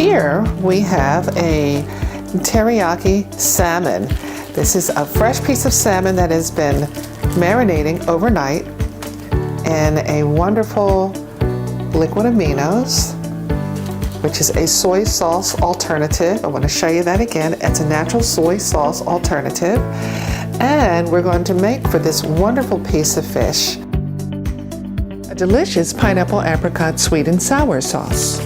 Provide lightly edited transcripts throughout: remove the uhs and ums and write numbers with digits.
here we have a teriyaki salmon. This is a fresh piece of salmon that has been marinating overnight in a wonderful liquid aminos, which is a soy sauce alternative. I want to show you that again. It's a natural soy sauce alternative. And we're going to make for this wonderful piece of fish a delicious pineapple apricot sweet and sour sauce.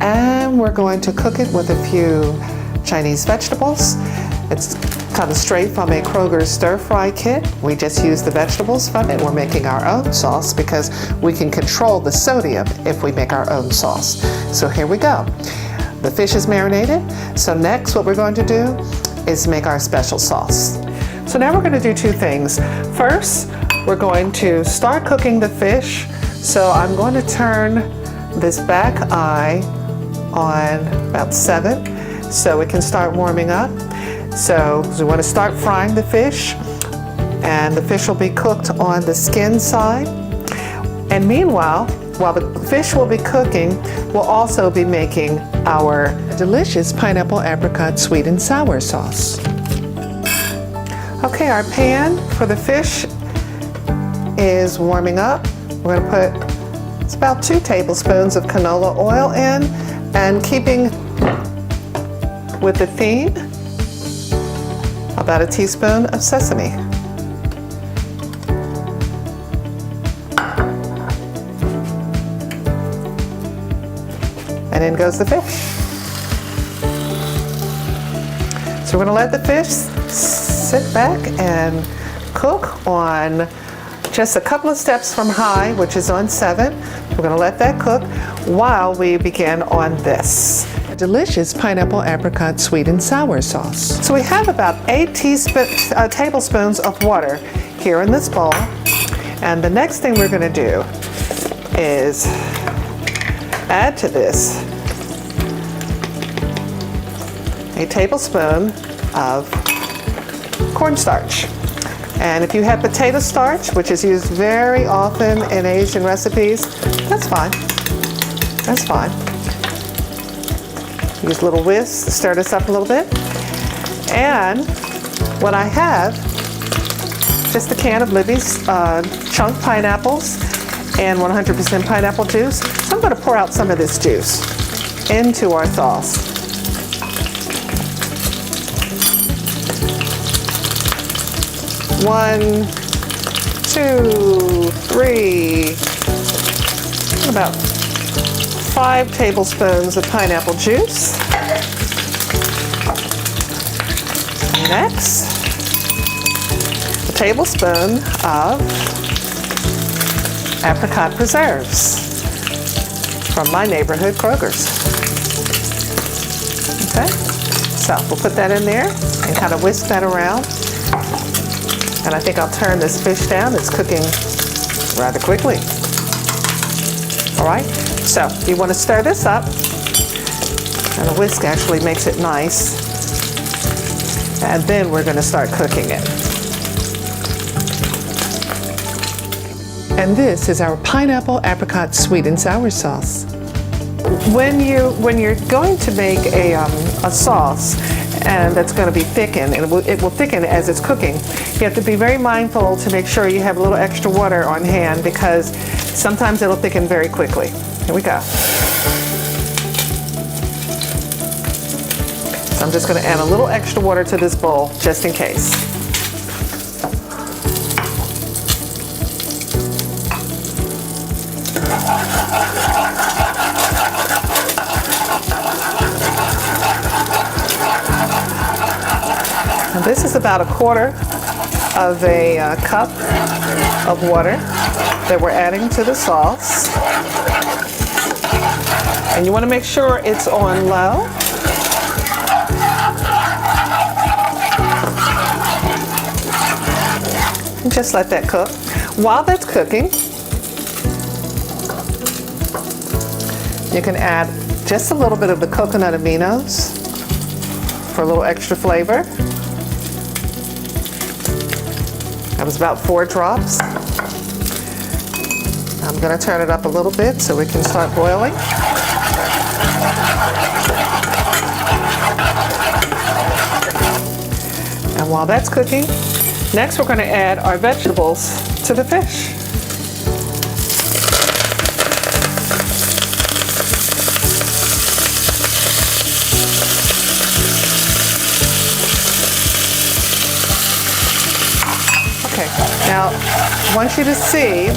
And we're going to cook it with a few Chinese vegetables. It's kind of straight from a Kroger stir-fry kit. We just use the vegetables from it. We're making our own sauce because we can control the sodium if we make our own sauce. So here we go. The fish is marinated. So next what we're going to do is make our special sauce. So now we're going to do two things. First, we're going to start cooking the fish. So I'm going to turn this back eye on about 7 so it can start warming up. So we want to start frying the fish, and the fish will be cooked on the skin side. And meanwhile, while the fish will be cooking, we'll also be making our delicious pineapple apricot sweet and sour sauce. Okay, our pan for the fish is warming up. We're going to put, it's about 2 tablespoons of canola oil in, and keeping with the theme, about a teaspoon of sesame. And in goes the fish. So we're going to let the fish sit back and cook on just a couple of steps from high, which is on 7. We're going to let that cook while we begin on this. A delicious pineapple apricot sweet and sour sauce. So we have about 8 tablespoons of water here in this bowl. And the next thing we're going to do is add to this a tablespoon of cornstarch. And if you have potato starch, which is used very often in Asian recipes, that's fine. That's fine. Use a little whisk to stir this up a little bit. And what I have, just a can of Libby's chunk pineapples and 100% pineapple juice. So I'm going to pour out some of this juice into our sauce. One, 2, 3, about 5 tablespoons of pineapple juice. Next, a tablespoon of apricot preserves from my neighborhood Kroger's. Okay, so we'll put that in there and kind of whisk that around. And I think I'll turn this fish down. It's cooking rather quickly. All right, so you want to stir this up. And a whisk actually makes it nice. And then we're going to start cooking it. And this is our pineapple apricot sweet and sour sauce. When you're going to make a sauce, and that's going to be thickened, and it will thicken as it's cooking, you have to be very mindful to make sure you have a little extra water on hand, because sometimes it'll thicken very quickly. Here we go. So I'm just going to add a little extra water to this bowl just in case. And this is about 1/4 of a cup of water that we're adding to the sauce. And you want to make sure it's on low. And just let that cook. While that's cooking, you can add just a little bit of the coconut aminos for a little extra flavor. That was about 4 drops. I'm going to turn it up a little bit so we can start boiling. And while that's cooking, next we're going to add our vegetables to the fish. Okay, now I want you to see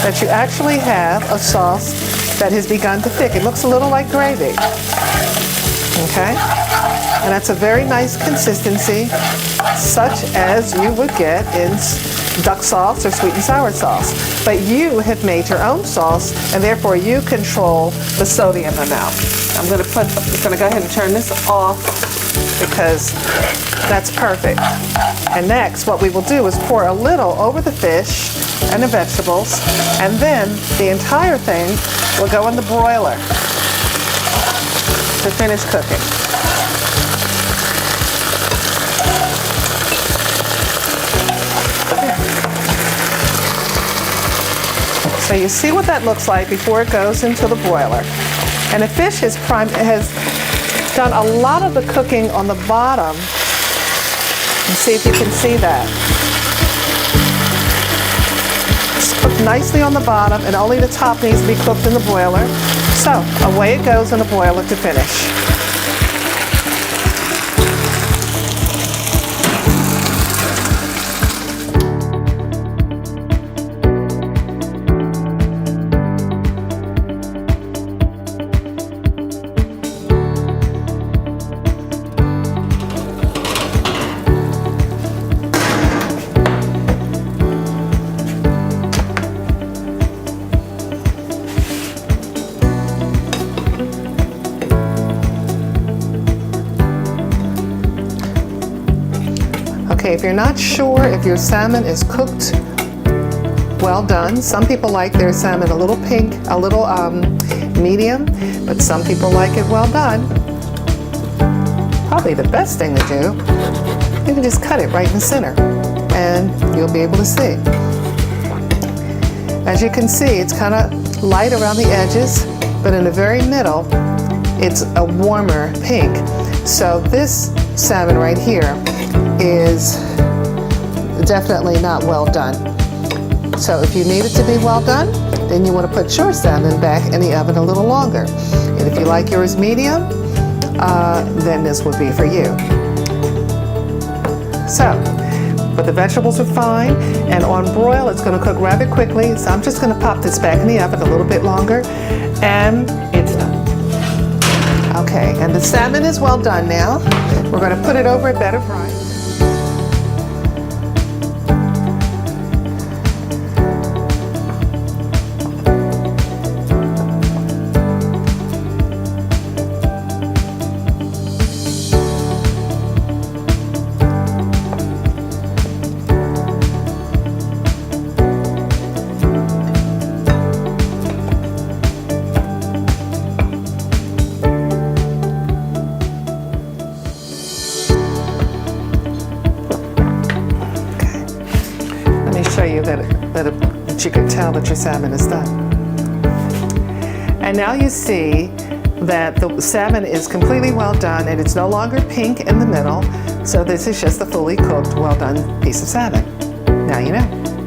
that you actually have a sauce that has begun to thicken. It looks a little like gravy. Okay? And that's a very nice consistency, such as you would get in duck sauce or sweet and sour sauce. But you have made your own sauce, and therefore you control the sodium amount. I'm going to go ahead and turn this off because that's perfect. And next, what we will do is pour a little over the fish and the vegetables, and then the entire thing will go in the broiler to finish cooking. So you see what that looks like before it goes into the broiler. And the fish has done a lot of the cooking on the bottom. And see if you can see that. It's cooked nicely on the bottom, and only the top needs to be cooked in the broiler. So away it goes in the broiler to finish. Okay, if you're not sure if your salmon is cooked well done, some people like their salmon a little pink, a little medium, but some people like it well done. Probably the best thing to do, you can just cut it right in the center and you'll be able to see. As you can see, it's kind of light around the edges, but in the very middle, it's a warmer pink. So this salmon right here is definitely not well done. So if you need it to be well done, then you want to put your salmon back in the oven a little longer. And if you like yours medium, then this would be for you. So, but the vegetables are fine, and on broil it's going to cook rather quickly, so I'm just going to pop this back in the oven a little bit longer, and it's done. Okay, and the salmon is well done now. We're going to put it over a bed of rice. Show you that you can tell that your salmon is done. And now you see that the salmon is completely well done, and it's no longer pink in the middle, so this is just a fully cooked, well done piece of salmon. Now you know.